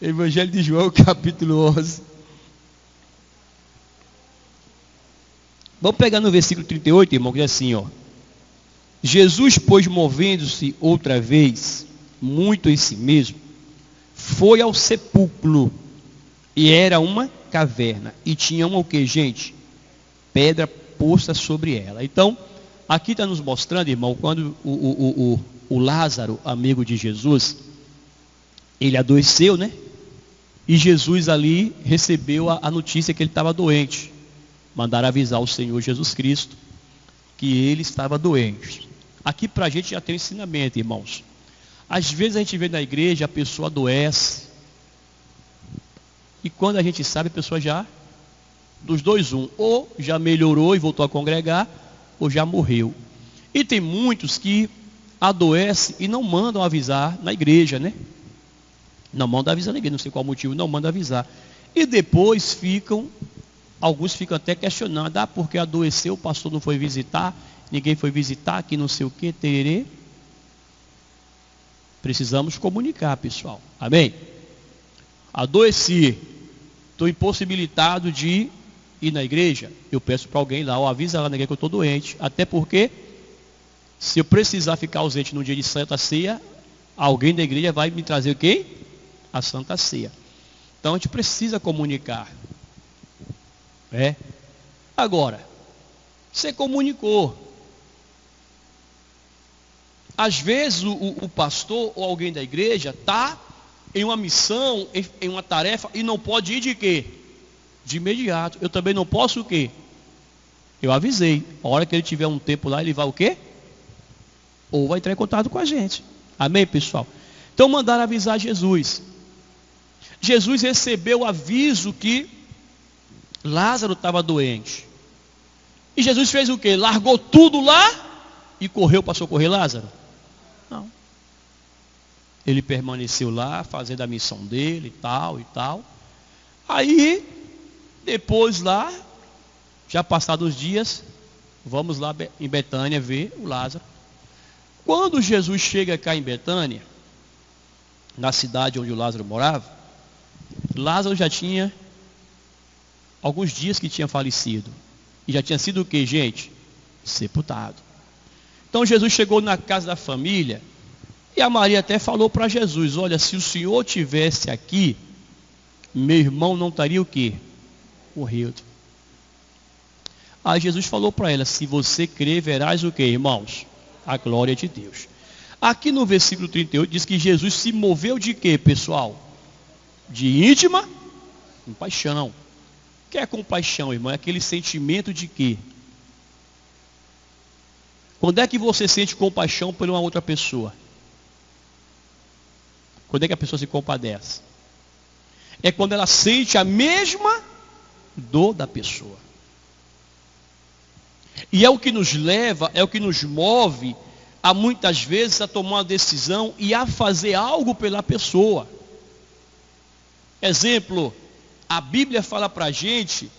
Evangelho de João, capítulo 11. Vamos pegar no versículo 38, irmão, que diz assim, ó. Jesus, pois, movendo-se outra vez, muito em si mesmo, foi ao sepulcro, e era uma caverna, e tinha uma o que, gente? Pedra posta sobre ela. Então, aqui está nos mostrando, irmão, quando o Lázaro, amigo de Jesus, ele adoeceu, né? E Jesus ali recebeu a notícia que ele estava doente. Mandaram avisar o Senhor Jesus Cristo que ele estava doente. Aqui para a gente já tem um ensinamento, irmãos. Às vezes a gente vê na igreja, a pessoa adoece, e quando a gente sabe, a pessoa já, dos dois um, ou já melhorou e voltou a congregar, ou já morreu. E tem muitos que adoecem e não mandam avisar na igreja, né? Não mandam avisar na igreja, não sei qual motivo, não mandam avisar. E depois alguns ficam até questionando, porque adoeceu, o pastor não foi visitar, ninguém foi visitar, que não sei o que, tererê. Precisamos comunicar, pessoal. Amém? Adoeci, estou impossibilitado de ir na igreja, eu peço para alguém lá, avisa lá na igreja que eu estou doente. Até porque, se eu precisar ficar ausente no dia de Santa Ceia, alguém da igreja vai me trazer o quê? A Santa Ceia. Então a gente precisa comunicar. Agora, você comunicou. Às vezes o pastor ou alguém da igreja está em uma missão, em uma tarefa, e não pode ir de quê? De imediato. Eu também não posso o quê? Eu avisei. A hora que ele tiver um tempo lá, ele vai o quê? Ou vai entrar em contato com a gente. Amém, pessoal? Então mandaram avisar Jesus. Jesus recebeu o aviso que Lázaro estava doente. E Jesus fez o quê? Largou tudo lá e correu para socorrer Lázaro? Não. Ele permaneceu lá, fazendo a missão dele e tal e tal. Aí, depois lá, já passados os dias, vamos lá em Betânia ver o Lázaro. Quando Jesus chega cá em Betânia, na cidade onde o Lázaro morava, Lázaro já tinha alguns dias que tinha falecido. E já tinha sido o que, gente? Sepultado. Então Jesus chegou na casa da família, e a Maria até falou para Jesus, olha, se o Senhor tivesse aqui, meu irmão não estaria o quê? Morrido. Aí Jesus falou para ela, se você crer, verás o quê, irmãos? A glória de Deus. Aqui no versículo 38 diz que Jesus se moveu de quê, pessoal? De íntima compaixão. O que é compaixão, irmão? É aquele sentimento de quê? Quando é que você sente compaixão por uma outra pessoa? Quando é que a pessoa se compadece? É quando ela sente a mesma dor da pessoa. E é o que nos leva, é o que nos move a muitas vezes a tomar uma decisão e a fazer algo pela pessoa. Exemplo, a Bíblia fala para a gente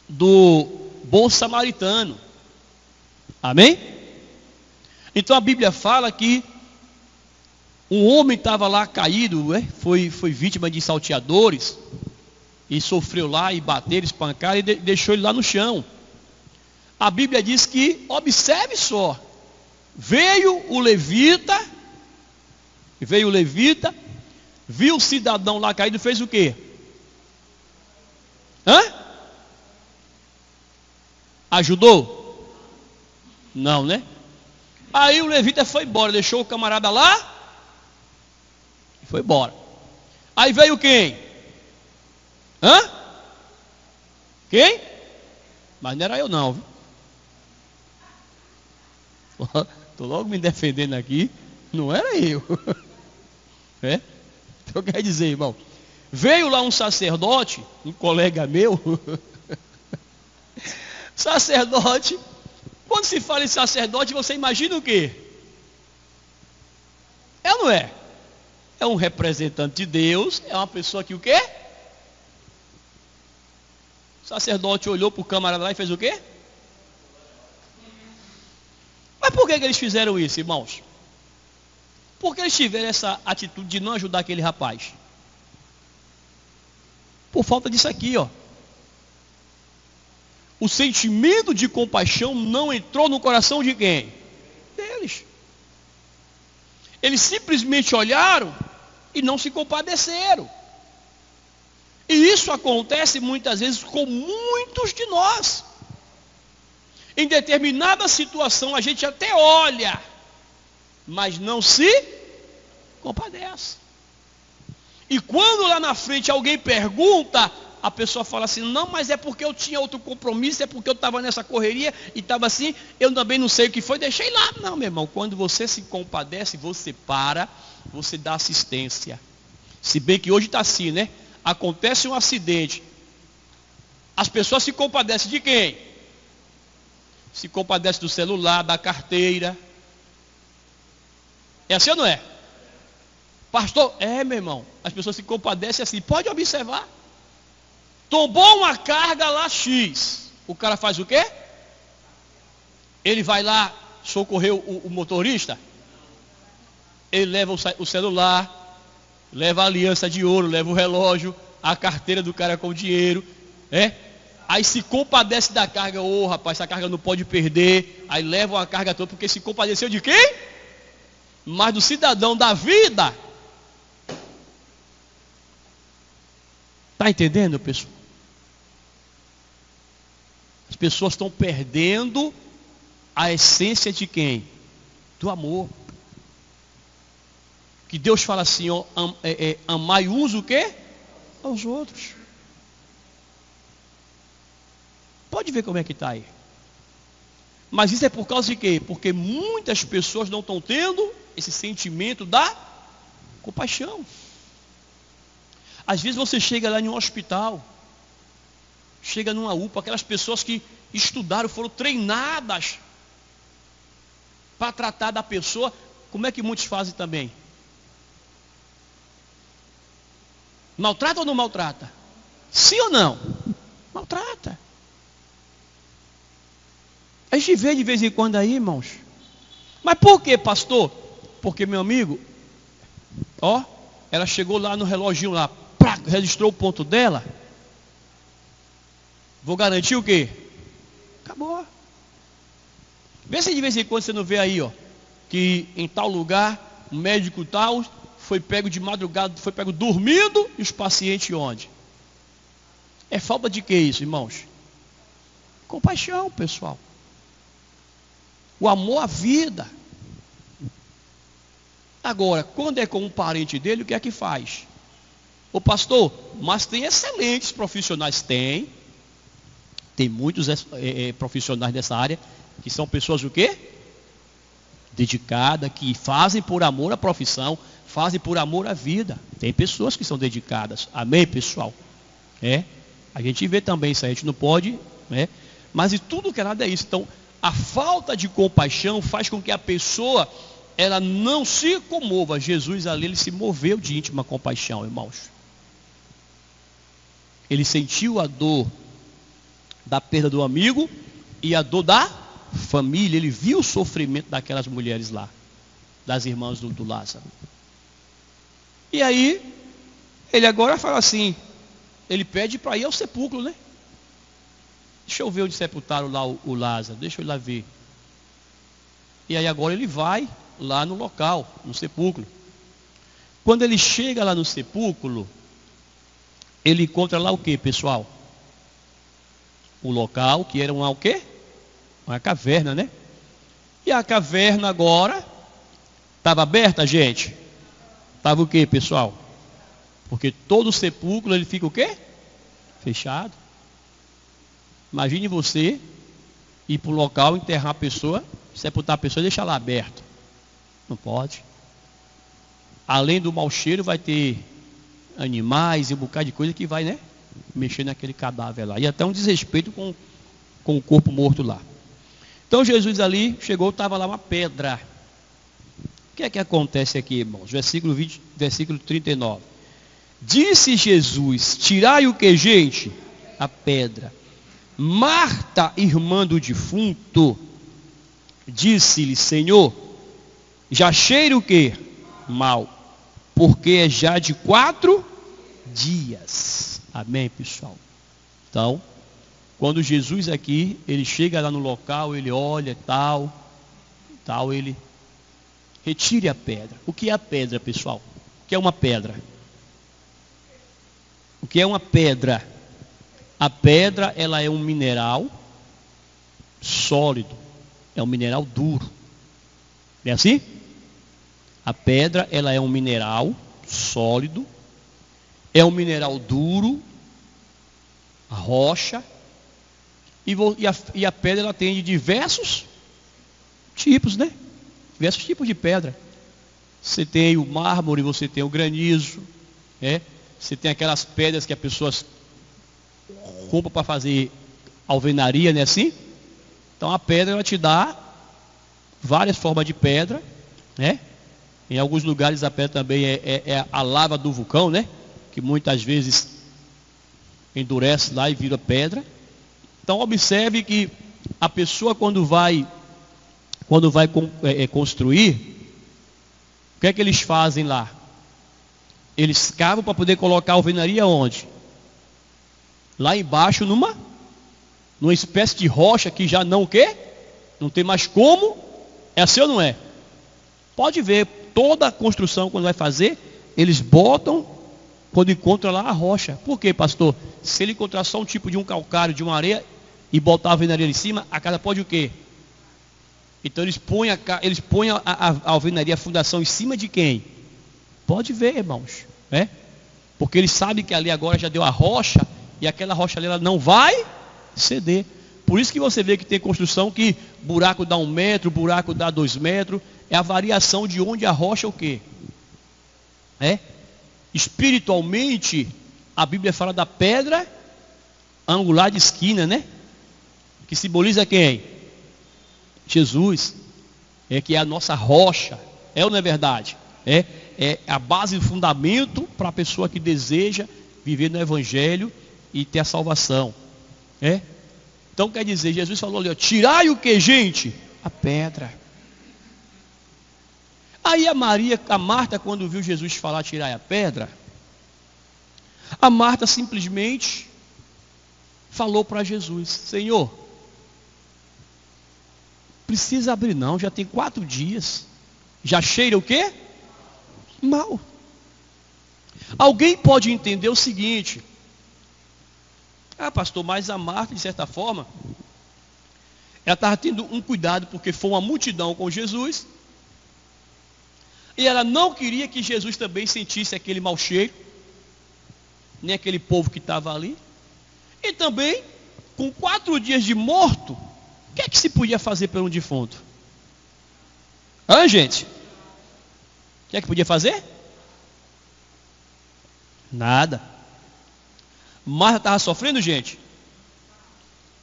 do bom samaritano. Amém? Então a Bíblia fala que um homem estava lá caído, foi vítima de salteadores, e sofreu lá, e bateram, espancaram, e deixou ele lá no chão. A Bíblia diz que, observe só, veio o levita, viu o cidadão lá caído e fez o quê? Ajudou? Não, né? Aí o levita foi embora, deixou o camarada lá e foi embora. Aí veio quem? Quem? Mas não era eu não, viu? Estou logo me defendendo aqui. Não era eu. Então quer dizer, irmão, veio lá um sacerdote, um colega meu. Sacerdote. Quando se fala em sacerdote, você imagina o quê? É ou não é? É um representante de Deus, é uma pessoa que o quê? O sacerdote olhou para o camarada lá e fez o quê? Mas por que eles fizeram isso, irmãos? Por que eles tiveram essa atitude de não ajudar aquele rapaz? Por falta disso aqui, ó. O sentimento de compaixão não entrou no coração de quem? Deles. Eles simplesmente olharam e não se compadeceram. E isso acontece muitas vezes com muitos de nós. Em determinada situação a gente até olha, mas não se compadece. E quando lá na frente alguém pergunta, a pessoa fala assim: não, mas é porque eu tinha outro compromisso, é porque eu estava nessa correria e estava assim, eu também não sei o que foi, deixei lá. Não, meu irmão, quando você se compadece, você para, você dá assistência. Se bem que hoje está assim, né? Acontece um acidente, as pessoas se compadecem de quem? Se compadecem do celular, da carteira. É assim ou não é? Pastor, meu irmão, as pessoas se compadecem assim, pode observar. Tombou uma carga lá X, o cara faz o quê? Ele vai lá socorrer o motorista, ele leva o celular, leva a aliança de ouro, leva o relógio, a carteira do cara com o dinheiro, aí se compadece da carga, rapaz, essa carga não pode perder, aí leva a carga toda, porque se compadeceu de quem? Mas do cidadão da vida. Está entendendo, pessoal? As pessoas estão perdendo a essência de quem? Do amor. Que Deus fala assim, ó, amai uns o quê? Aos outros. Pode ver como é que está aí. Mas isso é por causa de quê? Porque muitas pessoas não estão tendo esse sentimento da compaixão. Às vezes você chega lá em um hospital, chega numa UPA, aquelas pessoas que estudaram, foram treinadas para tratar da pessoa. Como é que muitos fazem também? Maltrata ou não maltrata? Sim ou não? Maltrata. A gente vê de vez em quando aí, irmãos. Mas por que, pastor? Porque, meu amigo, ela chegou lá no reloginho lá, registrou o ponto dela. Vou garantir o quê? Acabou. Vê se de vez em quando você não vê aí, que em tal lugar, um médico tal, foi pego de madrugada, foi pego dormindo, e os pacientes onde? É falta de que isso, irmãos? Compaixão, pessoal. O amor à vida. Agora, quando é com um parente dele, o que é que faz? Ô pastor, mas tem excelentes profissionais, tem muitos profissionais dessa área, que são pessoas o quê? Dedicadas, que fazem por amor à profissão, fazem por amor à vida. Tem pessoas que são dedicadas, amém, pessoal? A gente vê também isso, a gente não pode, mas e tudo que é nada é isso. Então, a falta de compaixão faz com que a pessoa, ela não se comova. Jesus ali, ele se moveu de íntima compaixão, irmãos. Ele sentiu a dor da perda do amigo e a dor da família. Ele viu o sofrimento daquelas mulheres lá, das irmãs do Lázaro. E aí, ele agora fala assim, ele pede para ir ao sepulcro, né? Deixa eu ver onde sepultaram lá o Lázaro, deixa eu ir lá ver. E aí agora ele vai lá no local, no sepulcro. Quando ele chega lá no sepulcro, ele encontra lá o que, pessoal? O local que era o quê? Uma caverna, né? E a caverna agora estava aberta, gente? Estava o que, pessoal? Porque todo sepulcro ele fica o quê? Fechado. Imagine você ir para o local, enterrar a pessoa, sepultar a pessoa e deixar lá aberto. Não pode. Além do mau cheiro, vai ter animais e um bocado de coisa que vai, mexer naquele cadáver lá. E até um desrespeito com o corpo morto lá. Então Jesus ali chegou, estava lá uma pedra. O que é que acontece aqui, irmãos? Versículo 39. Disse Jesus, tirai o que, gente? A pedra. Marta, irmã do defunto, disse-lhe, Senhor, já cheira o que? Mal, porque é já de 4 dias. Amém, pessoal? Então, quando Jesus aqui, ele chega lá no local, ele olha, tal, ele retire a pedra. O que é a pedra, pessoal? O que é uma pedra? O que é uma pedra? A pedra, ela é um mineral sólido, é um mineral duro. É assim? A pedra, ela é um mineral sólido, é um mineral duro, a rocha, e a pedra, ela tem diversos tipos, né? Diversos tipos de pedra. Você tem o mármore, você tem o granizo, né? Você tem aquelas pedras que as pessoas compram para fazer alvenaria, né? Assim? Então a pedra, ela te dá várias formas de pedra, né? Em alguns lugares a pedra também é a lava do vulcão, né? Que muitas vezes endurece lá e vira pedra. Então observe que a pessoa quando vai construir, o que é que eles fazem lá? Eles cavam para poder colocar a alvenaria onde? Lá embaixo numa espécie de rocha que já não não tem mais como. É assim ou não é? Pode ver, toda a construção quando vai fazer, eles botam quando encontra lá a rocha. Por quê, pastor? Se ele encontrar só um tipo de um calcário, de uma areia, e botar a alvenaria em cima, a casa pode o quê? Então eles põem a alvenaria, a fundação em cima de quem? Pode ver, irmãos, né? Porque eles sabem que ali agora já deu a rocha, e aquela rocha ali ela não vai ceder. Por isso que você vê que tem construção que buraco dá 1 metro, buraco dá 2 metros, é a variação de onde a rocha é o quê? Espiritualmente, a Bíblia fala da pedra angular de esquina, né? Que simboliza quem? Jesus, que é a nossa rocha, ou não é verdade? É a base, o fundamento para a pessoa que deseja viver no Evangelho e ter a salvação. Então quer dizer, Jesus falou ali, ó, tirai o que, gente? A pedra. Aí a Marta, quando viu Jesus falar tirai a pedra, a Marta simplesmente falou para Jesus, Senhor, precisa abrir não, já tem 4 dias, já cheira o quê? Mal. Alguém pode entender o seguinte, pastor, mas a Marta, de certa forma, ela estava tendo um cuidado, porque foi uma multidão com Jesus, e ela não queria que Jesus também sentisse aquele mau cheiro, nem aquele povo que estava ali, e também, com 4 dias de morto, o que é que se podia fazer pelo defunto? Gente? O que é que podia fazer? Nada. Marta estava sofrendo, gente?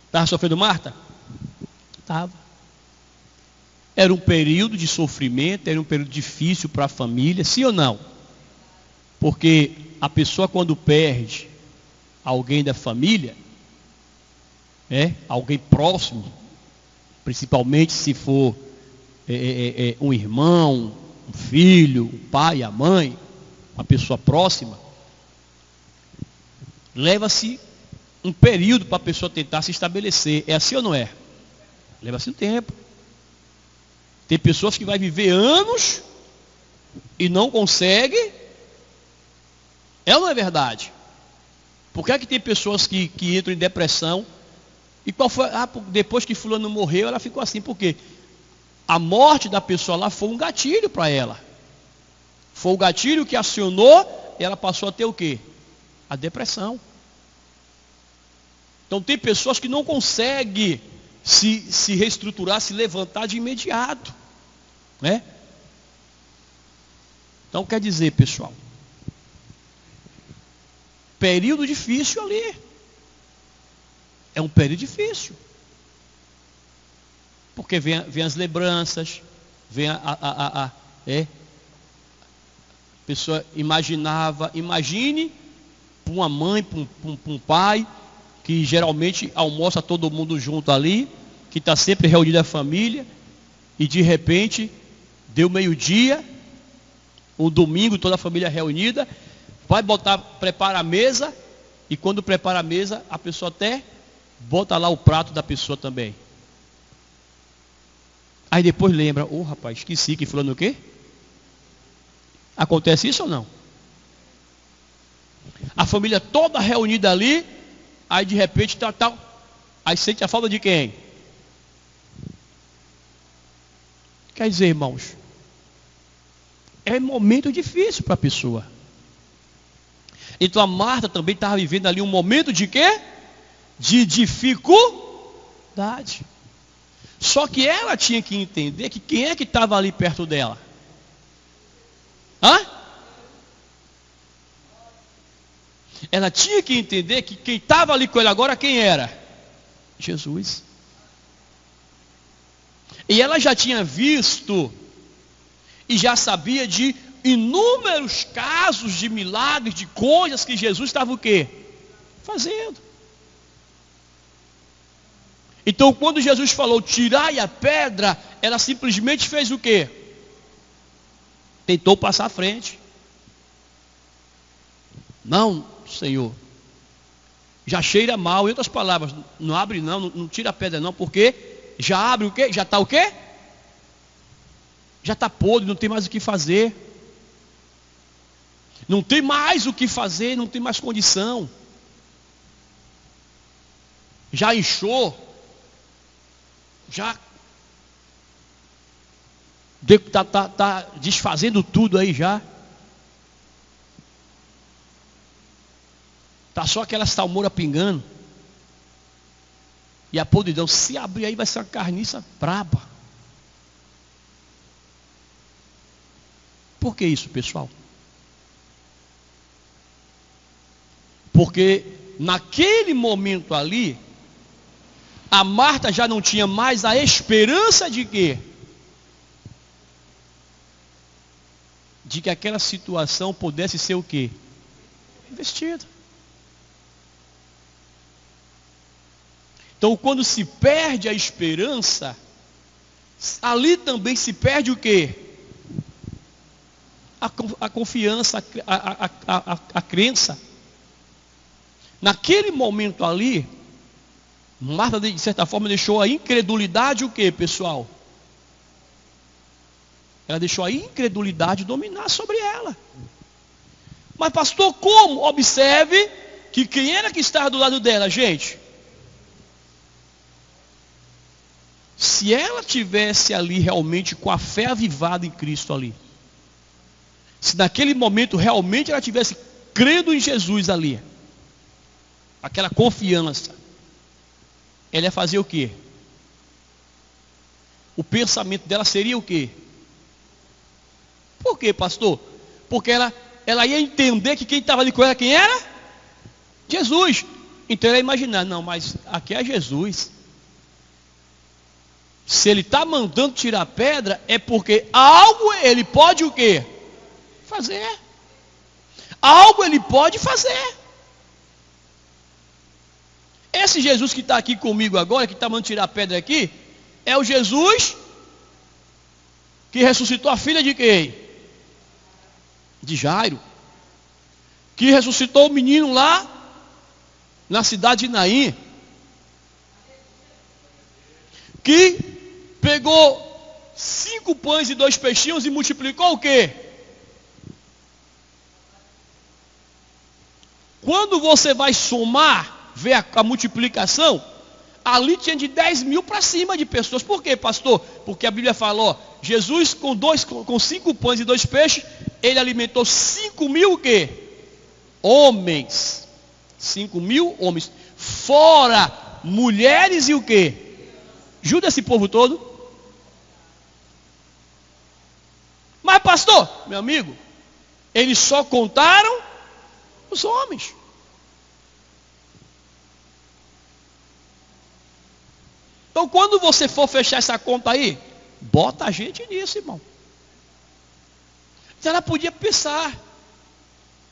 Estava sofrendo Marta? Estava. Era um período de sofrimento, era um período difícil para a família, sim ou não? Porque a pessoa quando perde alguém da família, alguém próximo, principalmente se for um irmão, um filho, o pai, a mãe, uma pessoa próxima, leva-se um período para a pessoa tentar se estabelecer. É assim ou não é? Leva-se um tempo. Tem pessoas que vai viver anos e não consegue. É ou não é verdade? Por que é que tem pessoas que entram em depressão? E qual foi? Depois que fulano morreu, ela ficou assim. Por quê? A morte da pessoa lá foi um gatilho para ela. Foi o gatilho que acionou e ela passou a ter o quê? A depressão. Então tem pessoas que não conseguem se reestruturar, se levantar de imediato, né? Então quer dizer, pessoal, período difícil ali. É um período difícil. Porque vem as lembranças, vem a pessoa imagine para uma mãe, para um pai, que geralmente almoça todo mundo junto ali, que está sempre reunida a família, e de repente, deu meio-dia, um domingo, toda a família reunida, prepara a mesa, E quando prepara a mesa, a pessoa até bota lá o prato da pessoa também. Aí depois lembra, rapaz, esqueci que fulano o quê? Acontece isso ou não? A família toda reunida ali, aí de repente tal, aí sente a falta de quem? Quer dizer, irmãos, é momento difícil para a pessoa. Então a Marta também estava vivendo ali um momento de quê? De dificuldade. Só que ela tinha que entender que quem é que estava ali perto dela? Ela tinha que entender que quem estava ali com ele agora, quem era? Jesus. E ela já tinha visto e já sabia de inúmeros casos de milagres, de coisas que Jesus estava o quê? Fazendo. Então quando Jesus falou, tirai a pedra, ela simplesmente fez o quê? Tentou passar à frente. Não, Senhor, já cheira mal. Em outras palavras, não abre não tira a pedra não, porque já abre o quê? Já está o quê? Já está podre, não tem mais o que fazer. Não tem mais o que fazer, não tem mais condição. Já inchou. Já está desfazendo tudo aí já. Está só aquela salmoura pingando. E a podridão, se abrir aí vai ser uma carniça braba. Por que isso, pessoal? Porque naquele momento ali, a Marta já não tinha mais a esperança de quê? De que aquela situação pudesse ser o quê? Investida. Então, quando se perde a esperança, ali também se perde o quê? A confiança, a crença. Naquele momento ali, Marta, de certa forma, deixou a incredulidade o quê, pessoal? Ela deixou a incredulidade dominar sobre ela. Mas pastor, como? Observe que quem era que estava do lado dela, gente? Se ela tivesse ali realmente com a fé avivada em Cristo ali, se naquele momento realmente ela tivesse crendo em Jesus ali, aquela confiança, ela ia fazer o quê? O pensamento dela seria o quê? Por quê, pastor? Porque ela ia entender que quem estava ali com ela, quem era? Jesus. Então ela ia imaginar, não, mas aqui é Jesus. Se ele está mandando tirar a pedra, é porque algo ele pode o quê? Fazer. Algo ele pode fazer. Esse Jesus que está aqui comigo agora, que está mandando tirar a pedra aqui, é o Jesus que ressuscitou a filha de quem? De Jairo. Que ressuscitou o menino lá na cidade de Naim. Que pegou 5 pães e 2 peixinhos e multiplicou o quê? Quando você vai somar, ver a multiplicação, ali tinha de 10 mil para cima de pessoas. Por quê, pastor? Porque a Bíblia fala, Jesus com 5 pães e 2 peixes, ele alimentou 5 mil o quê? Homens. 5 mil homens. Fora mulheres e o quê? Ajuda esse povo todo. Mas pastor, meu amigo, eles só contaram os homens. Então quando você for fechar essa conta aí, bota a gente nisso, irmão. Ela podia pensar,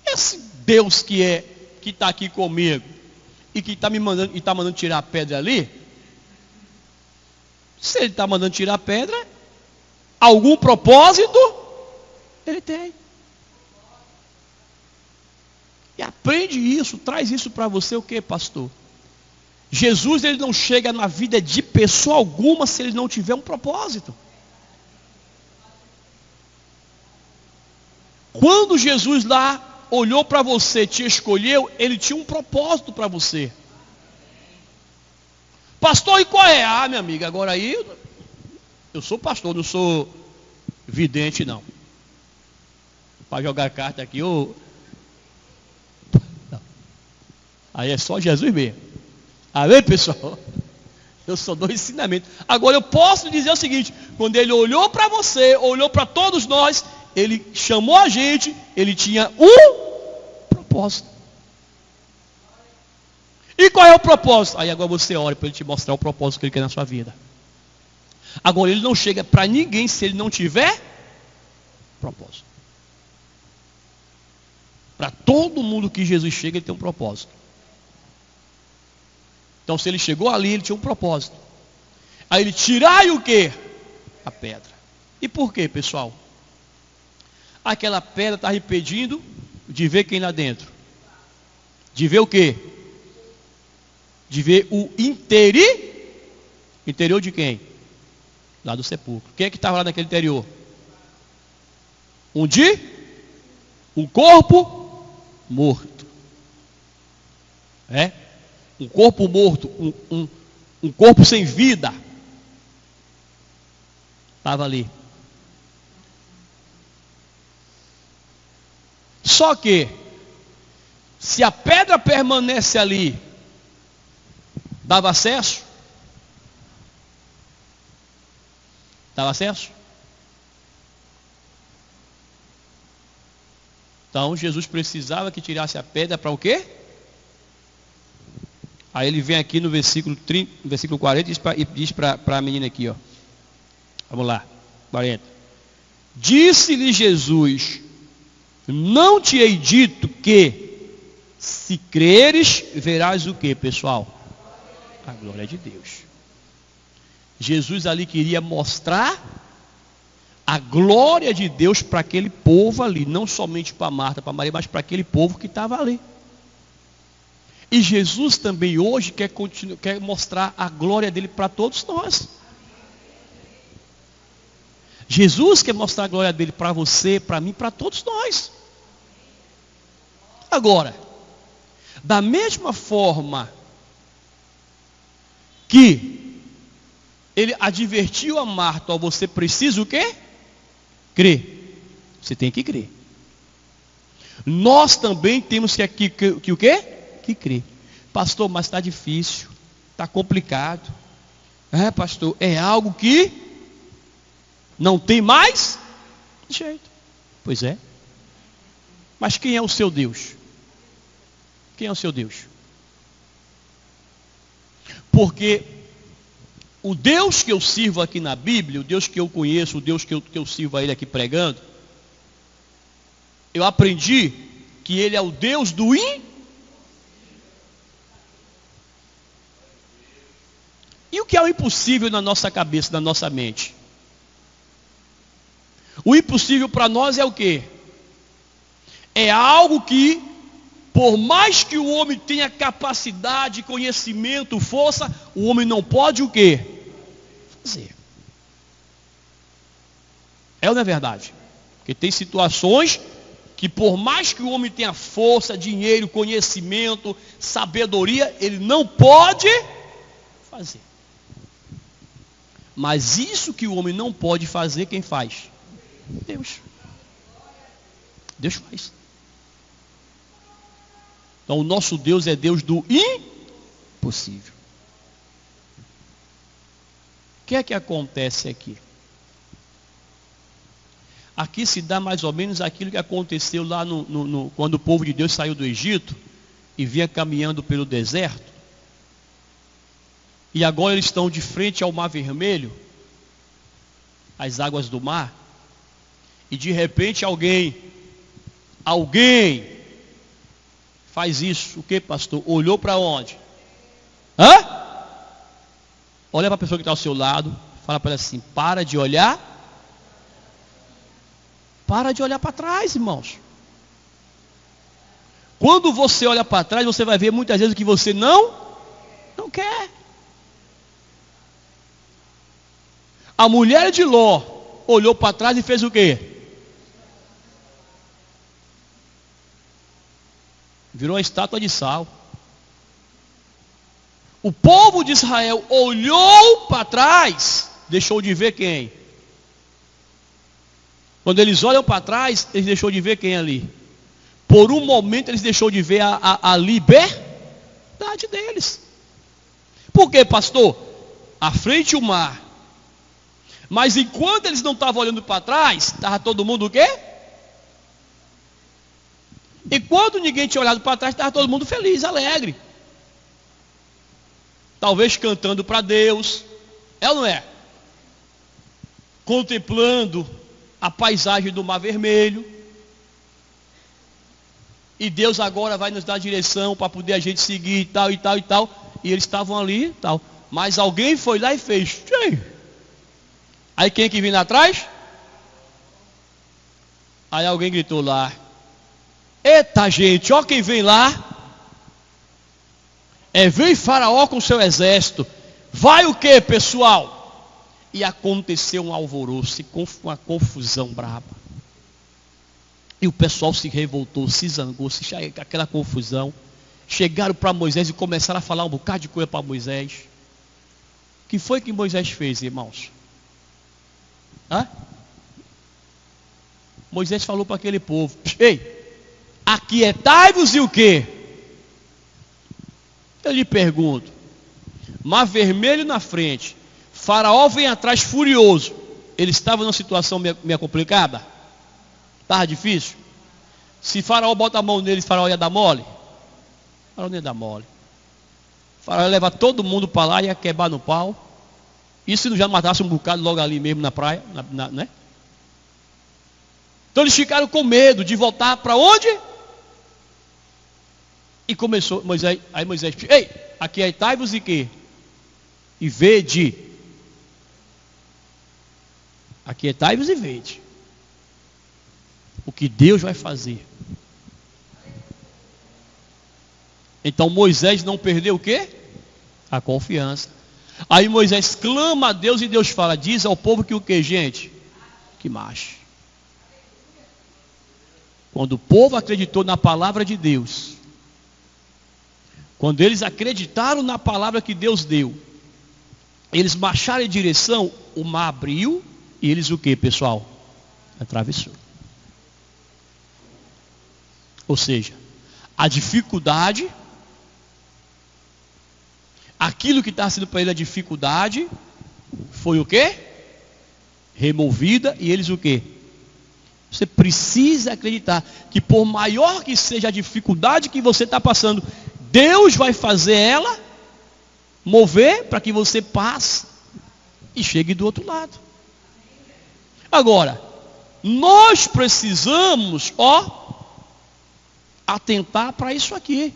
esse Deus que está aqui comigo e que está me mandando e está mandando tirar a pedra ali, se ele está mandando tirar a pedra, algum propósito ele tem. E a aprende isso, traz isso para você o que, pastor? Jesus, ele não chega na vida de pessoa alguma se ele não tiver um propósito. Quando Jesus lá olhou para você, te escolheu, ele tinha um propósito para você. Pastor, e qual é? Ah, minha amiga, agora aí eu sou pastor, não sou vidente não. Para jogar carta aqui, não. Aí é só Jesus mesmo. Amém, pessoal? Eu só dou ensinamento. Agora eu posso dizer o seguinte: quando ele olhou para você, olhou para todos nós, ele chamou a gente, ele tinha um propósito. E qual é o propósito? Aí agora você ora para ele te mostrar o propósito que ele quer na sua vida. Agora ele não chega para ninguém se ele não tiver propósito. Para todo mundo que Jesus chega, ele tem um propósito. Então se ele chegou ali, ele tinha um propósito. Aí ele tirai o quê? A pedra. E por quê, pessoal? Aquela pedra está impedindo de ver quem lá dentro. De ver o quê? De ver o interior de quem? Lá do sepulcro. Quem é que estava lá naquele interior? Um corpo morto. É? Um corpo morto, um corpo sem vida. Estava ali. Só que, se a pedra permanece ali, dava acesso? Dava acesso? Então Jesus precisava que tirasse a pedra para o quê? Aí ele vem aqui no versículo 30, no versículo 40 e diz para a menina aqui, ó. Vamos lá, 40. Disse-lhe Jesus: não te hei dito que, se creres, verás o que, pessoal? A glória de Deus. Jesus ali queria mostrar a glória de Deus para aquele povo ali, não somente para Marta, para Maria, mas para aquele povo que estava ali. E Jesus também hoje quer mostrar a glória dele para todos nós. Jesus quer mostrar a glória dele para você, para mim, para todos nós. Agora, da mesma forma que ele advertiu a Marta: ó, você precisa o quê? Crer. Você tem que crer. Nós também temos que o quê? Que crer. Pastor, mas está difícil, está complicado. É, pastor, é algo que não tem mais jeito. Pois é. Mas quem é o seu Deus? Quem é o seu Deus? Porque o Deus que eu sirvo aqui na Bíblia, o Deus que eu conheço, o Deus que eu sirvo a Ele aqui pregando, eu aprendi que Ele é o Deus do E o que é o impossível na nossa cabeça, na nossa mente? O impossível para nós é o quê? É algo que, por mais que o homem tenha capacidade, conhecimento, força, o homem não pode o quê? Fazer. É ou não é verdade? Porque tem situações que, por mais que o homem tenha força, dinheiro, conhecimento, sabedoria, ele não pode fazer. Mas isso que o homem não pode fazer, quem faz? Deus. Deus faz. Então o nosso Deus é Deus do impossível. O que é que acontece aqui? Aqui se dá mais ou menos aquilo que aconteceu lá quando o povo de Deus saiu do Egito e vinha caminhando pelo deserto. E agora eles estão de frente ao Mar Vermelho, as águas do mar. E de repente alguém faz isso. O que, pastor? Olhou para onde? Olha para a pessoa que está ao seu lado, fala para ela assim: para de olhar para trás, irmãos. Quando você olha para trás, você vai ver muitas vezes o que você não quer. A mulher de Ló olhou para trás e fez o quê? Virou uma estátua de sal. O povo de Israel olhou para trás, deixou de ver quem? Quando eles olham para trás, eles deixou de ver quem ali? Por um momento eles deixou de ver a liberdade deles. Por quê, pastor? À frente o mar. Mas enquanto eles não estavam olhando para trás, estava todo mundo o quê? Enquanto ninguém tinha olhado para trás, estava todo mundo feliz, alegre. Talvez cantando para Deus. É ou não é? Contemplando a paisagem do Mar Vermelho. E Deus agora vai nos dar direção para poder a gente seguir e tal, e tal, e tal. E eles estavam ali e tal. Mas alguém foi lá e fez. Aí quem que vinha atrás? Aí alguém gritou lá. Eita gente, ó quem vem lá. Vem Faraó com seu exército. Vai o que, pessoal? E aconteceu um alvoroço, uma confusão braba. E o pessoal se revoltou, se zangou, aquela confusão. Chegaram para Moisés e começaram a falar um bocado de coisa para Moisés. O que foi que Moisés fez, irmãos? Moisés falou para aquele povo: ei, aquietai-vos e o quê? Eu lhe pergunto, Mar Vermelho na frente, Faraó vem atrás furioso. Ele estava numa situação meio complicada? Estava difícil? Se Faraó bota a mão nele, Faraó ia dar mole? Faraó não ia dar mole. Faraó ia levar todo mundo para lá e ia quebrar no pau. E se não já matasse um bocado logo ali mesmo na praia, né? Então eles ficaram com medo de voltar para onde? E começou, aí Moisés disse: ei, aquietai-vos e quê? E vede. Aquietai-vos e vede o que Deus vai fazer. Então Moisés não perdeu o quê? A confiança. Aí Moisés clama a Deus e Deus fala: diz ao povo que o quê, gente? Que marche. Quando o povo acreditou na palavra de Deus, quando eles acreditaram na palavra que Deus deu, eles marcharam em direção, o mar abriu e eles o que, pessoal? Atravessou. Ou seja, a dificuldade, aquilo que está sendo para ele a dificuldade, foi o que? Removida, e eles o que? Você precisa acreditar que por maior que seja a dificuldade que você está passando, Deus vai fazer ela mover para que você passe e chegue do outro lado. Agora, nós precisamos, atentar para isso aqui.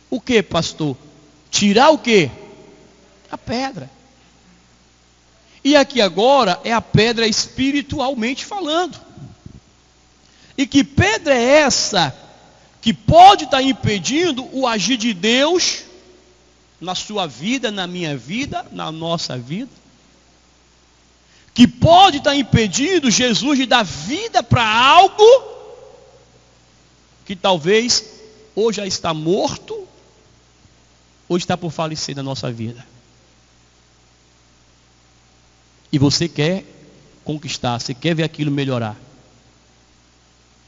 O que, pastor? Tirar o que? A pedra. E aqui agora é a pedra espiritualmente falando. E que pedra é essa que pode estar impedindo o agir de Deus na sua vida, na minha vida, na nossa vida? Que pode estar impedindo Jesus de dar vida para algo que talvez ou já está morto ou está por falecer na nossa vida. E você quer conquistar, você quer ver aquilo melhorar.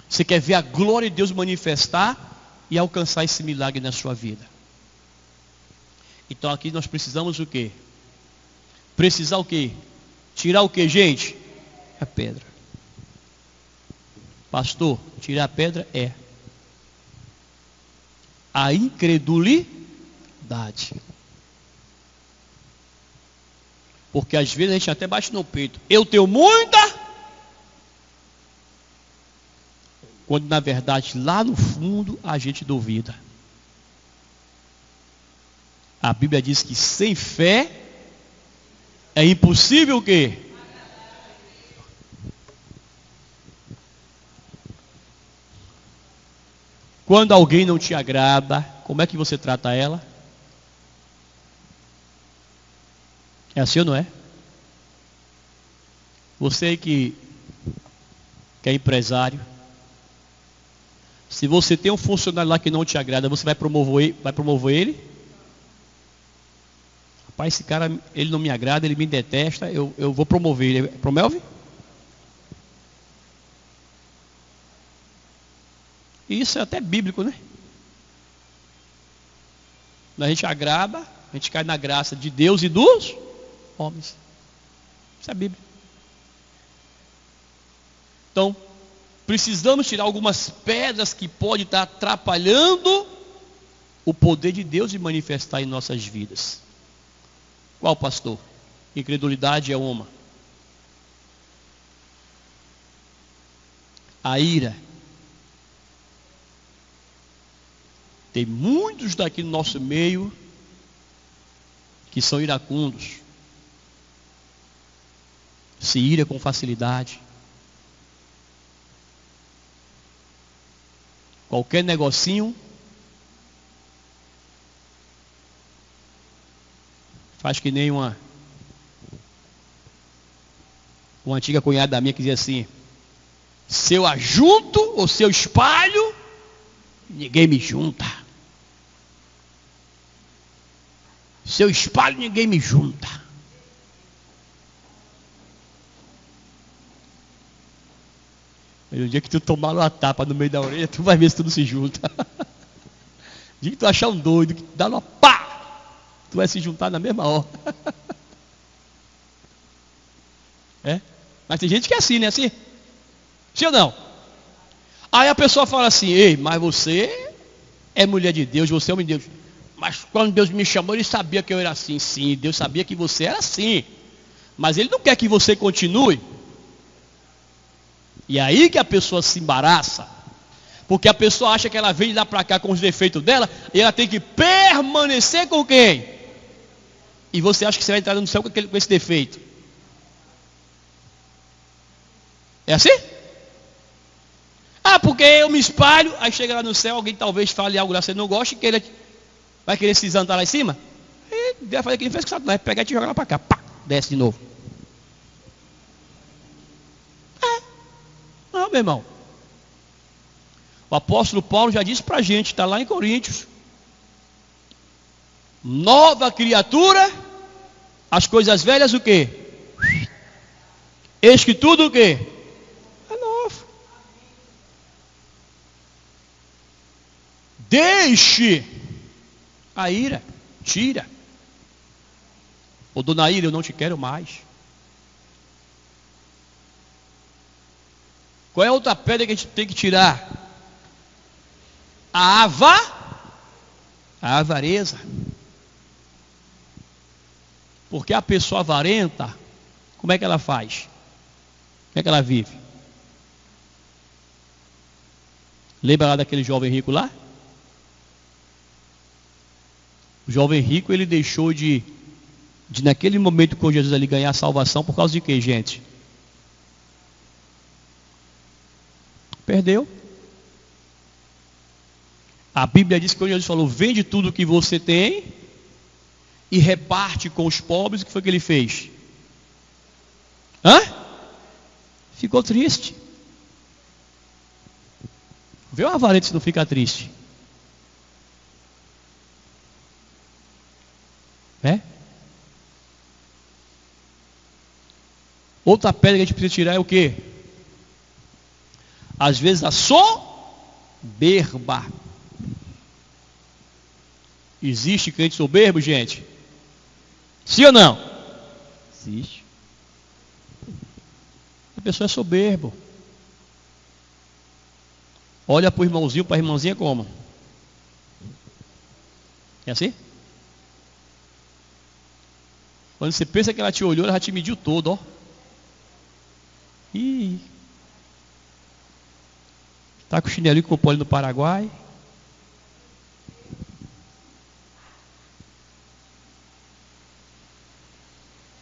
Você quer ver a glória de Deus manifestar e alcançar esse milagre na sua vida. Então aqui nós precisamos o quê? Precisar o quê? Tirar o quê, gente? A pedra. Pastor, tirar a pedra é a incredulidade. Porque às vezes a gente até bate no peito: eu tenho muita. Quando na verdade lá no fundo a gente duvida. A Bíblia diz que sem fé é impossível o quê? Quando alguém não te agrada, como é que você trata ela? É assim ou não é? Você que é empresário, se você tem um funcionário lá que não te agrada, você vai promover ele? Rapaz, esse cara, ele não me agrada, ele me detesta, eu vou promover ele. Promove? Isso é até bíblico, né? Quando a gente agrada, a gente cai na graça de Deus e dos homens. Isso é bíblico. Então, precisamos tirar algumas pedras que podem estar atrapalhando o poder de Deus de manifestar em nossas vidas. Qual, pastor? Incredulidade é uma. A ira. Tem muitos daqui no nosso meio que são iracundos. Se ira com facilidade. Qualquer negocinho faz que nem uma antiga cunhada minha que dizia assim: se eu ajunto ou se eu espalho, ninguém me junta. Se eu espalho, ninguém me junta. Mas o dia que tu tomar uma tapa no meio da orelha, tu vai ver se tudo se junta. O dia que tu achar um doido, que dá uma pá, tu vai se juntar na mesma hora. É? Mas tem gente que é assim, né? Assim? Sim ou não? Aí a pessoa fala assim: ei, mas você é mulher de Deus, você é homem de Deus. Mas quando Deus me chamou, Ele sabia que eu era assim. Sim, Deus sabia que você era assim. Mas Ele não quer que você continue. E aí que a pessoa se embaraça. Porque a pessoa acha que ela vem de lá para cá com os defeitos dela. E ela tem que permanecer com quem? E você acha que você vai entrar no céu com esse defeito. É assim? Ah, porque eu me espalho. Aí chega lá no céu, alguém talvez fale algo lá que você não gosta e vai querer se zantar lá em cima. E Deus vai fazer o que ele fez com Satanás. Vai pegar e te jogar lá para cá. Pá, desce de novo. Não, meu irmão. O apóstolo Paulo já disse para a gente, está lá em Coríntios: nova criatura, as coisas velhas o quê? Eis que tudo o quê? É novo. Deixe a ira, tira. Ô dona Ira, eu não te quero mais. Qual é a outra pedra que a gente tem que tirar? A avareza. Porque a pessoa avarenta, como é que ela faz? Como é que ela vive? Lembra lá daquele jovem rico lá? O jovem rico, ele deixou de naquele momento com Jesus ali ganhar a salvação por causa de quê, gente? Perdeu. A Bíblia diz que quando Jesus falou: vende tudo o que você tem e reparte com os pobres, o que foi que ele fez? Ficou triste. Vê o avarento se não fica triste. Outra pedra que a gente precisa tirar é o quê? Às vezes a soberba. Existe crente soberbo, gente? Sim ou não? Existe. A pessoa é soberbo. Olha para o irmãozinho, para a irmãzinha como? É assim? Quando você pensa que ela te olhou, ela já te mediu todo, ó. Ih. Tá com o chinelinho com o pole no Paraguai.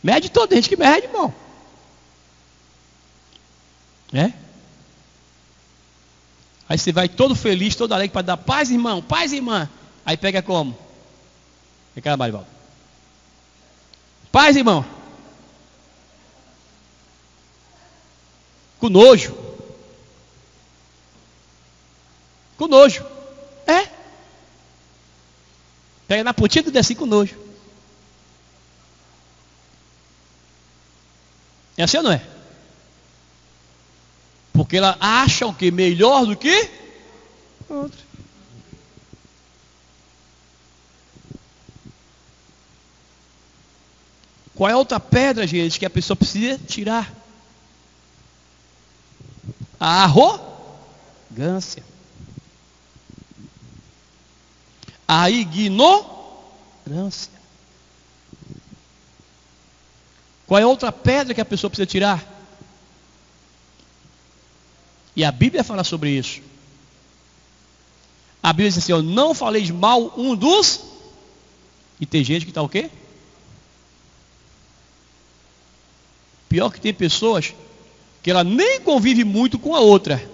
Mede todo, tem gente que mede, irmão. Aí você vai todo feliz, todo alegre para dar paz, irmão, paz, irmã. Aí pega como? Fica lá, Marivaldo. Paz, irmão. Com nojo. Com nojo. É. Pega na pontinha do dedo assim com nojo. É assim ou não é? Porque ela acha o que? Melhor do que outro. Qual é a outra pedra, gente, que a pessoa precisa tirar? A arrogância. A ignorância. Qual é a outra pedra que a pessoa precisa tirar? E a Bíblia fala sobre isso. A Bíblia diz assim, ó, não faleis mal um dos... E tem gente que está o quê? Pior que tem pessoas que ela nem convive muito com a outra.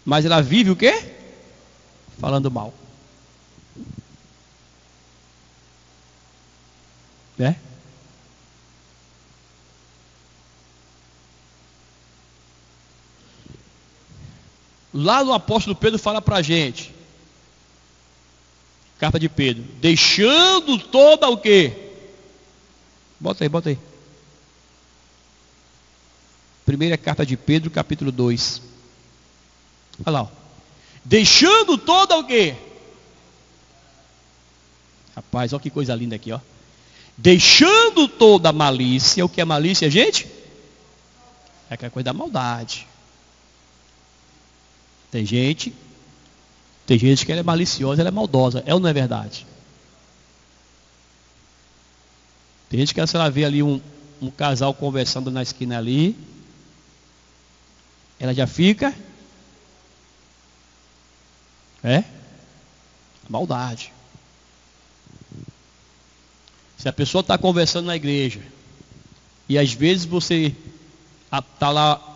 Mas ela vive o quê? Falando mal. Né? Lá no apóstolo Pedro fala para a gente. Carta de Pedro. Deixando toda o quê? Bota aí. Primeira carta de Pedro, capítulo 2. Olha lá. Ó. Deixando toda o quê? Rapaz, olha que coisa linda aqui, ó. Deixando toda a malícia. O que é malícia, gente? É aquela coisa da maldade. Tem gente que ela é maliciosa, ela é maldosa. É ou não é verdade? Tem gente que, se ela vê ali um casal conversando na esquina ali, ela já fica... maldade. Se a pessoa está conversando na igreja, e às vezes você está lá...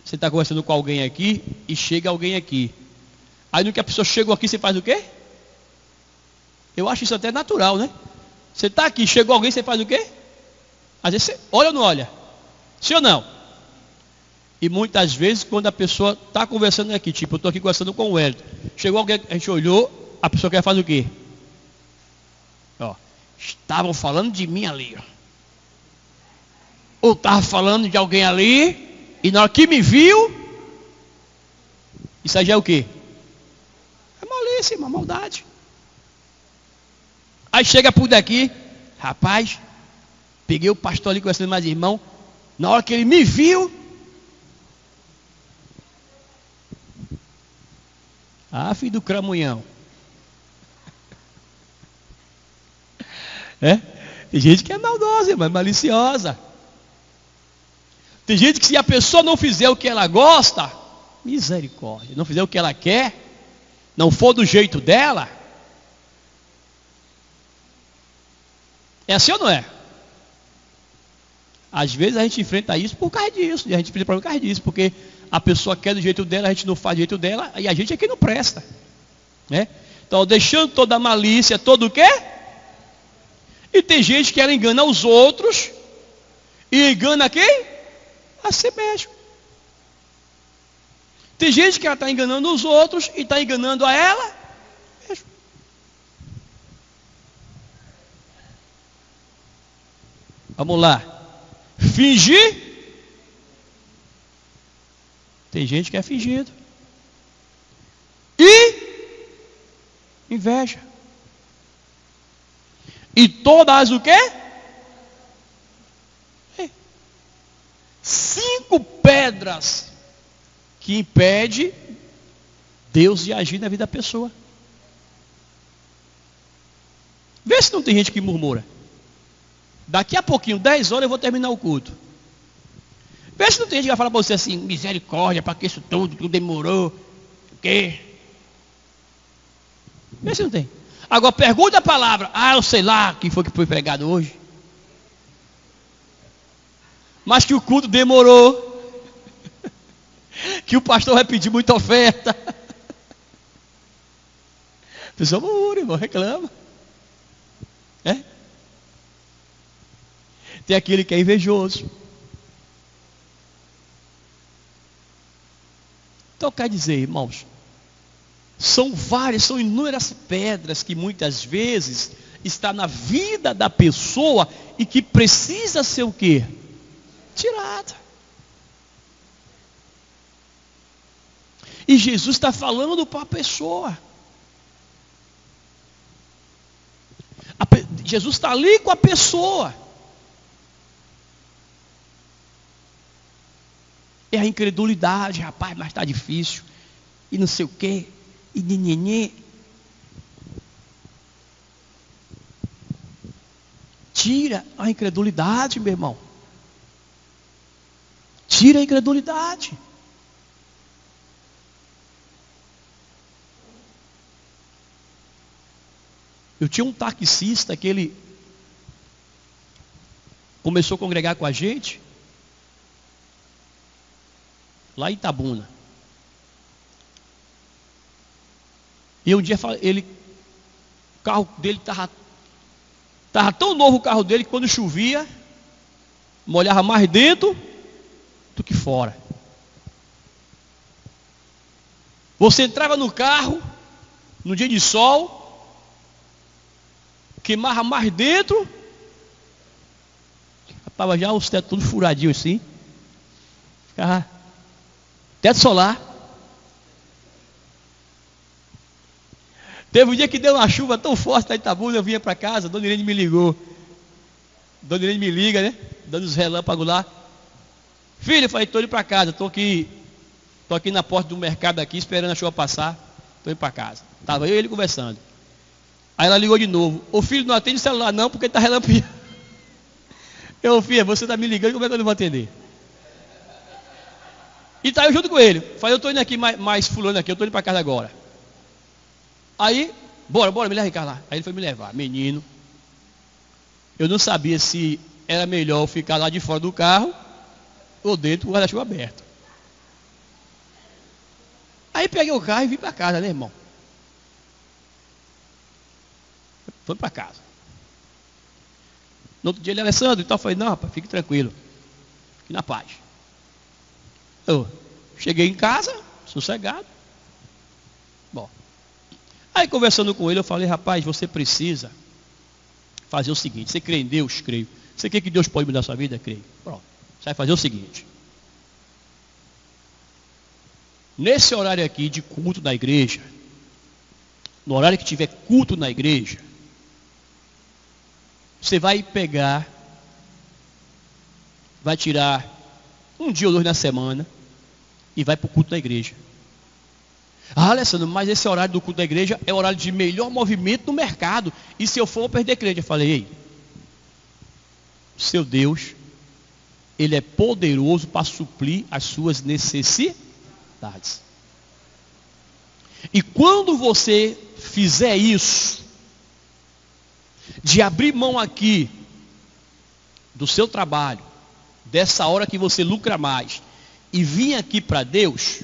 Você está conversando com alguém aqui e chega alguém aqui. Aí no que a pessoa chegou aqui, você faz o quê? Eu acho isso até natural, né? Você está aqui, chegou alguém, você faz o quê? Às vezes você olha ou não olha? Sim ou não? E muitas vezes quando a pessoa está conversando aqui, tipo, eu estou aqui conversando com o Wellington. Chegou alguém, a gente olhou, a pessoa quer fazer o quê? Ó, estavam falando de mim ali, ó. Ou estava falando de alguém ali... E na hora que me viu, isso aí já é o quê? É malícia, uma maldade. Aí chega por daqui, rapaz, peguei o pastor ali conversando mais irmão, na hora que ele me viu, filho do cramunhão. Tem gente que é maldosa, mas maliciosa. Tem gente que se a pessoa não fizer o que ela gosta, misericórdia, não fizer o que ela quer, não for do jeito dela, é assim ou não é? Às vezes a gente enfrenta isso por causa disso, e a gente enfrenta por causa disso, porque a pessoa quer do jeito dela, a gente não faz do jeito dela, e a gente é quem não presta, né? Então, deixando toda a malícia, todo o quê? E tem gente que ela engana os outros, e engana quem? A si mesmo. Tem gente que ela está enganando os outros e está enganando a ela mesmo. Vamos lá. Fingir. Tem gente que é fingido. E inveja. E todas o quê? 5 pedras que impede Deus de agir na vida da pessoa. Vê se não tem gente que murmura. Daqui a pouquinho, 10 horas, eu vou terminar o culto. Vê se não tem gente que vai falar para você assim, misericórdia, para que isso tudo demorou. O quê? Vê se não tem. Agora pergunta a palavra. Eu sei lá quem foi que foi pregado hoje. Mas que o culto demorou. que o pastor vai pedir muita oferta. A pessoa murmura, irmão, reclama. É? Tem aquele que é invejoso. Então quer dizer, irmãos, são inúmeras pedras que muitas vezes está na vida da pessoa e que precisa ser o quê? Tirada. E Jesus está falando para a pessoa. Jesus está ali com a pessoa. É a incredulidade, rapaz, mas está difícil. E não sei o quê. E nhenhenhê. Tira a incredulidade, meu irmão. Tira a incredulidade. Eu tinha um taxista que ele começou a congregar com a gente lá em Itabuna. E um dia o carro dele estava tão novo o carro dele que quando chovia, molhava mais dentro do que fora. Você entrava no carro, no dia de sol, queimava mais dentro, estava já os tetos tudo furadinho assim, ficava teto solar. Teve um dia que deu uma chuva tão forte na Itabuna, eu vinha para casa, a Dona Irene me ligou. Dona Irene me liga, né? Dando os relâmpagos lá. Filho, eu falei, estou indo para casa, estou aqui na porta do mercado aqui, esperando a chuva passar, estou indo para casa. Estava eu e ele conversando. Aí ela ligou de novo. Ô filho, não atende o celular não, porque está relampeando. Eu, filho, você está me ligando, como é que eu não vou atender? E tá eu junto com ele. Falei, eu estou indo aqui mais fulano aqui, eu estou indo para casa agora. Aí, bora, me leva Ricardo lá. Aí ele foi me levar, menino. Eu não sabia se era melhor ficar lá de fora do carro ou dentro com o guarda-chuva aberto. Aí peguei o carro e vim para casa, né, irmão? Foi para casa. No outro dia ele, Alessandro, e tal, eu falei, não, rapaz, fique tranquilo. Fique na paz. Eu cheguei em casa, sossegado. Bom. Aí conversando com ele, eu falei, rapaz, você precisa fazer o seguinte, você crê em Deus? Creio. Você quer que Deus pode mudar a sua vida? Creio. Pronto. Você vai fazer o seguinte. Nesse horário aqui de culto na igreja, no horário que tiver culto na igreja, você vai pegar, vai tirar um dia ou dois na semana e vai para o culto da igreja. Ah, Alessandro, mas esse horário do culto da igreja é o horário de melhor movimento no mercado. E se eu for, eu perder cliente? Eu falei, ei, seu Deus, Ele é poderoso para suprir as suas necessidades. E quando você fizer isso, de abrir mão aqui do seu trabalho, dessa hora que você lucra mais, e vir aqui para Deus,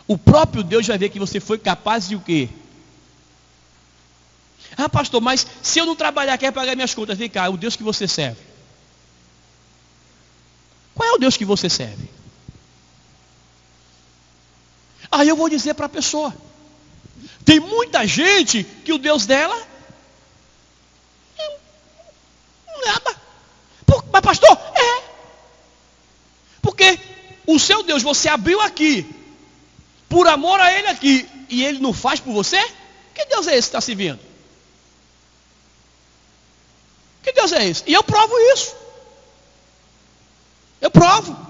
o próprio Deus vai ver que você foi capaz de o quê? Ah, pastor, mas se eu não trabalhar, quer pagar minhas contas? Vem cá, o Deus que você serve. Qual é o Deus que você serve? Aí eu vou dizer para a pessoa. Tem muita gente que o Deus dela é nada. Mas pastor, porque o seu Deus você abriu aqui, por amor a Ele aqui, e Ele não faz por você? Que Deus é esse que está se vendo? Que Deus é esse? E eu provo isso. Eu provo.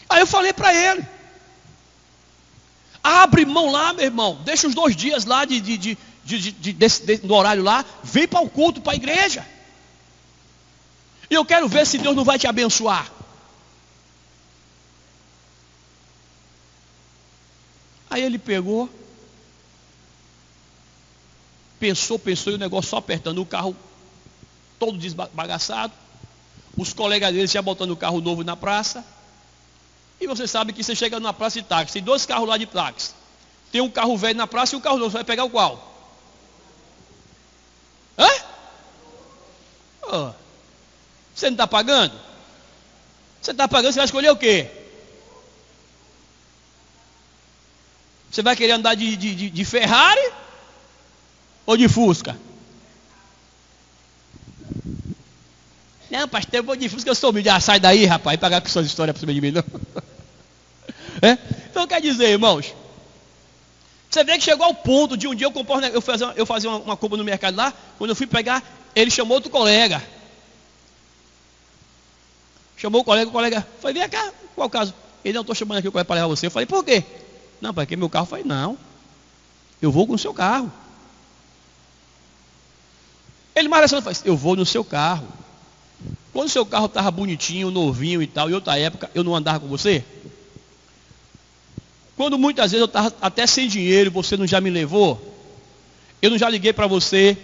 Aí eu falei para ele, abre mão lá, meu irmão, deixa os 2 dias lá do horário lá, vem para o culto, para a igreja. E eu quero ver se Deus não vai te abençoar. Aí ele pegou, pensou, e o negócio só apertando, o carro todo desbagaçado, os colegas dele já botando o carro novo na praça. E você sabe que você chega na praça de táxi, tem 2 carros lá de táxi. Tem um carro velho na praça e um carro novo. Você vai pegar o qual? Hã? Oh, você não está pagando? Você está pagando, você vai escolher o quê? Você vai querer andar de Ferrari ou de Fusca? Não, pastor, eu vou de Fusca, eu sou humilde. Ah, sai daí, rapaz, e pagar com suas histórias para cima de mim, não. É? Então quer dizer, irmãos, você vê que chegou ao ponto de um dia eu fazia uma compra no mercado lá, quando eu fui pegar, ele chamou outro colega. Chamou o colega falou, vem cá, qual o caso? Ele, não, estou chamando aqui o colega para levar você. Eu falei, por quê? Não, porque meu carro. Eu falei, não, eu vou com o seu carro. Ele mais falou, eu vou no seu carro. Quando o seu carro estava bonitinho, novinho e tal, em outra época, eu não andava com você? Quando muitas vezes eu estava até sem dinheiro, você não já me levou? Eu não já liguei para você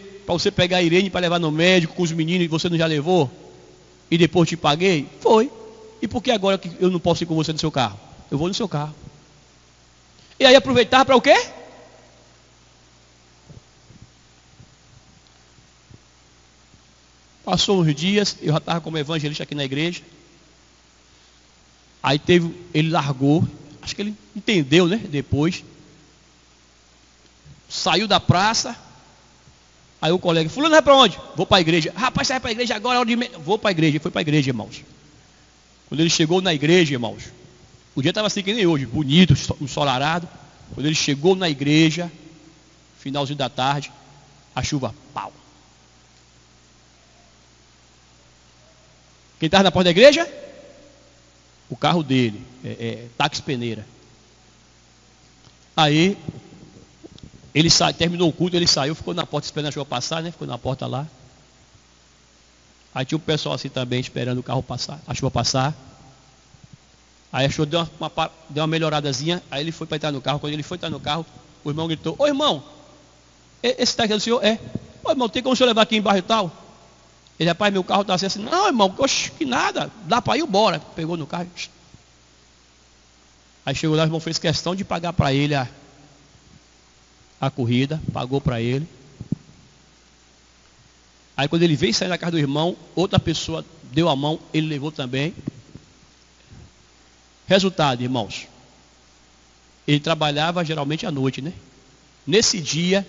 pegar a Irene para levar no médico com os meninos e você não já levou? E depois te paguei? Foi. E por que agora que eu não posso ir com você no seu carro? Eu vou no seu carro. E aí aproveitar para o quê? Passou uns dias, eu já estava como evangelista aqui na igreja. Aí ele largou, acho que ele entendeu, né? Depois. Saiu da praça. Aí o colega, fulano vai para onde? Vou para a igreja. Rapaz, sai para a igreja agora, vou para a igreja. Foi para a igreja, irmãos. Quando ele chegou na igreja, irmãos, o dia estava assim que nem hoje, bonito, ensolarado. Quando ele chegou na igreja, finalzinho da tarde, a chuva, pau. Quem estava na porta da igreja? O carro dele, táxi peneira. Aí, ele terminou o culto, ele saiu, ficou na porta esperando a chuva passar, né? Ficou na porta lá. Aí tinha um pessoal assim também esperando o carro passar, a chuva passar. Aí a chuva deu uma melhoradazinha, aí ele foi para entrar no carro. Quando ele foi entrar no carro, o irmão gritou, ô irmão, esse táxi é do senhor? É. Ô irmão, tem como o senhor levar aqui em bairro tal? Ele, rapaz, meu carro está assim, não irmão, oxe, que nada, dá para ir embora. Pegou no carro. Aí chegou lá, o irmão fez questão de pagar para ele a corrida, pagou para ele. Aí quando ele veio sair da casa do irmão, outra pessoa deu a mão, ele levou também. Resultado, irmãos, ele trabalhava geralmente à noite, né? Nesse dia,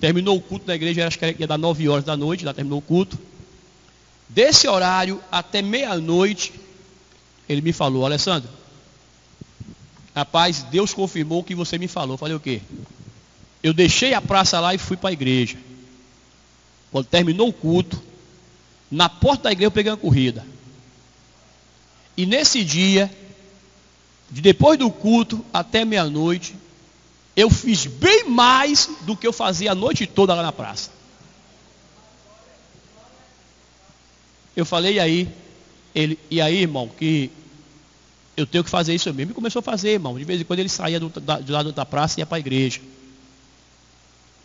terminou o culto na igreja, acho que ia dar 9 horas da noite, já terminou o culto. Desse horário até meia-noite, ele me falou, Alessandro, rapaz, Deus confirmou o que você me falou. Eu falei, o quê? Eu deixei a praça lá e fui para a igreja. Quando terminou o culto, na porta da igreja eu peguei uma corrida. E nesse dia, depois do culto até meia-noite, eu fiz bem mais do que eu fazia a noite toda lá na praça. Eu falei, e aí, irmão, que eu tenho que fazer isso mesmo. E começou a fazer, irmão. De vez em quando ele saía de lá da praça e ia para a igreja.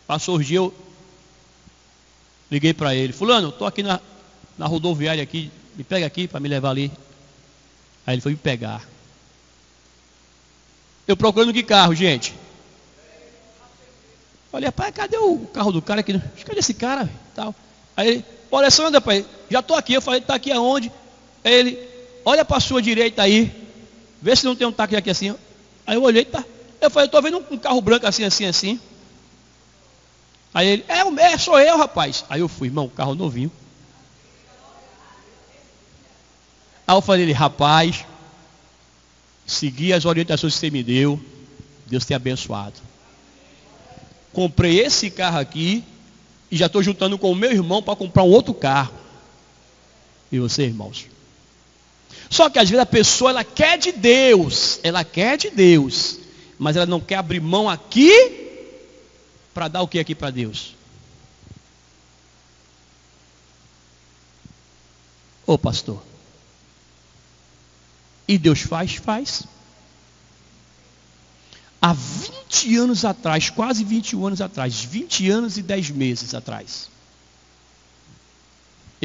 Passou os dias, eu liguei para ele. Fulano, estou aqui na rodoviária aqui, me pega aqui para me levar ali. Aí ele foi me pegar. Eu procurando que carro, gente? Falei, rapaz, cadê o carro do cara aqui? Cadê esse cara? Tal. Aí ele, olha, Alessandro, rapaz, já estou aqui. Eu falei, está aqui aonde? Aí ele, olha para a sua direita aí, vê se não tem um táxi aqui assim. Aí eu olhei, tá. Eu falei, estou vendo um carro branco assim. Aí ele, sou eu, rapaz. Aí eu fui, irmão, carro novinho. Aí eu falei, rapaz, segui as orientações que você me deu, Deus tem abençoado. Comprei esse carro aqui e já estou juntando com o meu irmão para comprar um outro carro. E você, irmãos? Só que às vezes a pessoa, ela quer de Deus, mas ela não quer abrir mão aqui para dar o que aqui para Deus? Ô pastor, e Deus faz. Há 20 anos atrás, quase 21 anos atrás, 20 anos e 10 meses atrás,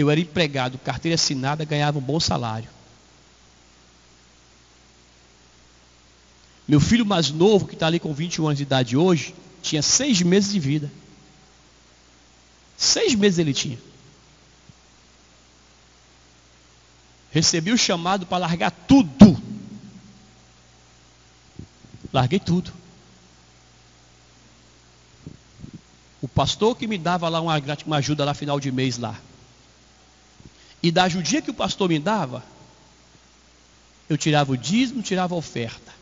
Eu era empregado, carteira assinada, ganhava um bom salário. Meu filho mais novo, que está ali com 21 anos de idade hoje, tinha 6 meses de vida. 6 meses ele tinha. Recebi o chamado para largar tudo. Larguei tudo. O pastor que me dava lá uma ajuda lá final de mês lá. E da ajudinha que o pastor me dava, eu tirava o dízimo, tirava a oferta.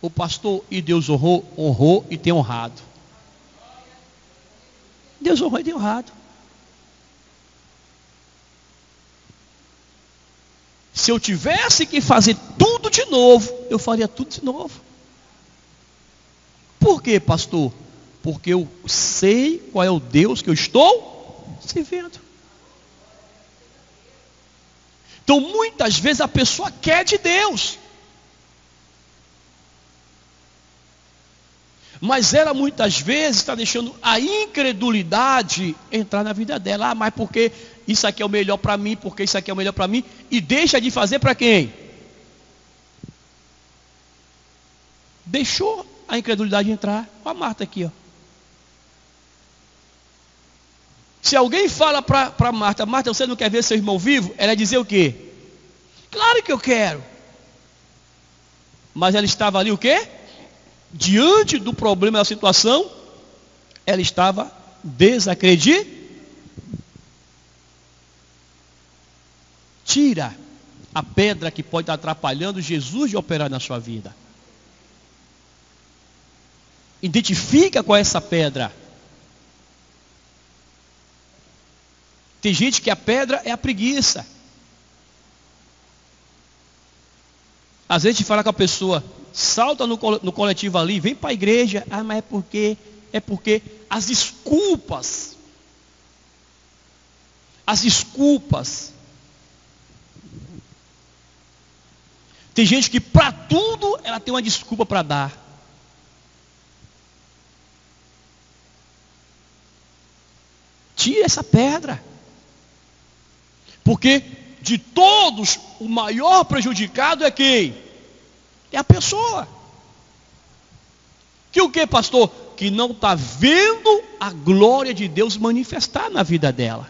O pastor e Deus honrou e tem honrado. Deus honrou e tem honrado. Se eu tivesse que fazer tudo de novo, eu faria tudo de novo. Por quê, pastor? Porque eu sei qual é o Deus que eu estou servindo. Então, muitas vezes a pessoa quer de Deus, mas ela muitas vezes está deixando a incredulidade entrar na vida dela. Ah, mas porque isso aqui é o melhor para mim, porque isso aqui é o melhor para mim, e deixa de fazer para quem? Deixou a incredulidade entrar. Olha a Marta aqui, ó. Se alguém fala para Marta, Marta, você não quer ver seu irmão vivo? Ela ia dizer o quê? Claro que eu quero. Mas ela estava ali o quê? Diante do problema da situação, ela estava desacreditada. Tira a pedra que pode estar atrapalhando Jesus de operar na sua vida. Identifica qual é essa pedra. Tem gente que a pedra é a preguiça. Às vezes a gente fala com a pessoa, salta no coletivo ali, vem para a igreja. Ah, mas é porque as desculpas. Tem gente que para tudo ela tem uma desculpa para dar. Tira essa pedra. Porque de todos, o maior prejudicado é quem? É a pessoa. Que o que, pastor? Que não está vendo a glória de Deus manifestar na vida dela.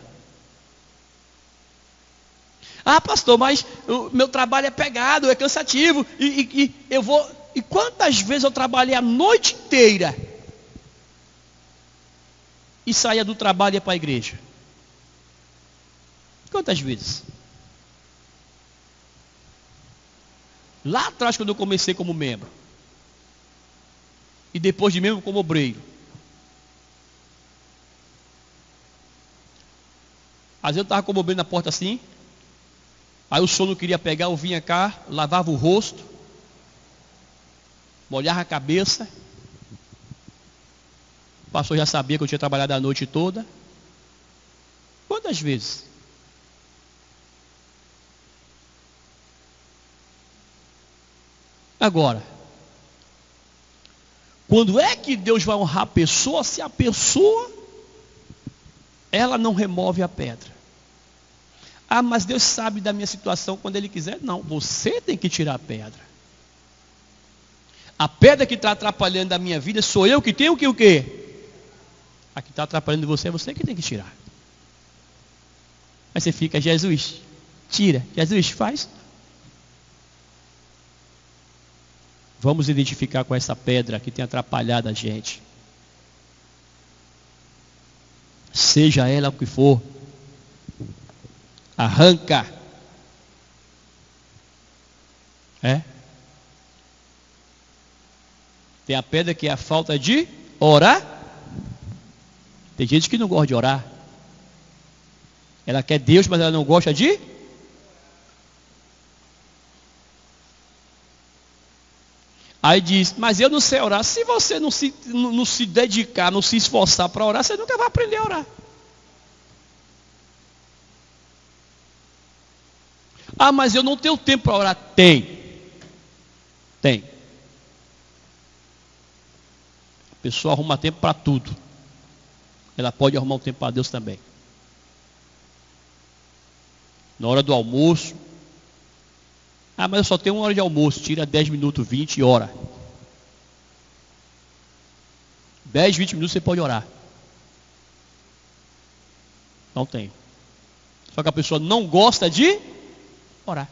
Ah, pastor, mas o meu trabalho é pegado, é cansativo, e eu vou... E quantas vezes eu trabalhei a noite inteira e saía do trabalho e ia para a igreja? Quantas vezes? Lá atrás, quando eu comecei como membro, e depois de membro como obreiro, às vezes eu estava como obreiro na porta assim, aí o senhor não queria pegar, eu vinha cá, lavava o rosto, molhava a cabeça, o pastor já sabia que eu tinha trabalhado a noite toda. Quantas vezes? Agora, quando é que Deus vai honrar a pessoa, se a pessoa, ela não remove a pedra? Ah, mas Deus sabe da minha situação quando Ele quiser. Não, você tem que tirar a pedra. A pedra que está atrapalhando a minha vida, sou eu que tenho que o quê? A que está atrapalhando você é você que tem que tirar. Aí você fica, Jesus, tira. Jesus, faz. Vamos identificar com essa pedra que tem atrapalhado a gente. Seja ela o que for, arranca. Tem a pedra que é a falta de orar. Tem gente que não gosta de orar. Ela quer Deus, mas ela não gosta de... Aí diz, mas eu não sei orar. Se você não se dedicar, não se esforçar para orar, você nunca vai aprender a orar. Ah, mas eu não tenho tempo para orar. Tem. A pessoa arruma tempo para tudo. ela pode arrumar um tempo para Deus também. Na hora do almoço. Ah, mas eu só tenho 1 hora de almoço. Tira 10 minutos, 20 e ora. 10, 20 minutos você pode orar. Não tem. Só que a pessoa não gosta de orar.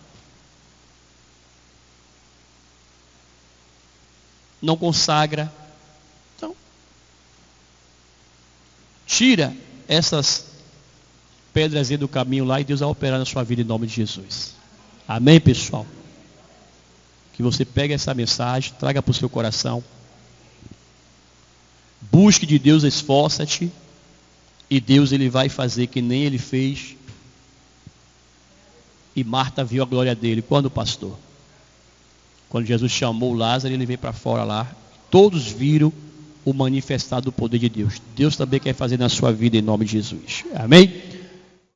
Não consagra. Então, tira essas pedras do caminho lá e Deus vai operar na sua vida em nome de Jesus. Amém, pessoal? Que você pegue essa mensagem, traga para o seu coração. Busque de Deus, esforça-te. E Deus ele vai fazer que nem ele fez. E Marta viu a glória dele. Quando, pastor? Quando Jesus chamou Lázaro, ele veio para fora lá. Todos viram o manifestado do poder de Deus. Deus também quer fazer na sua vida em nome de Jesus. Amém?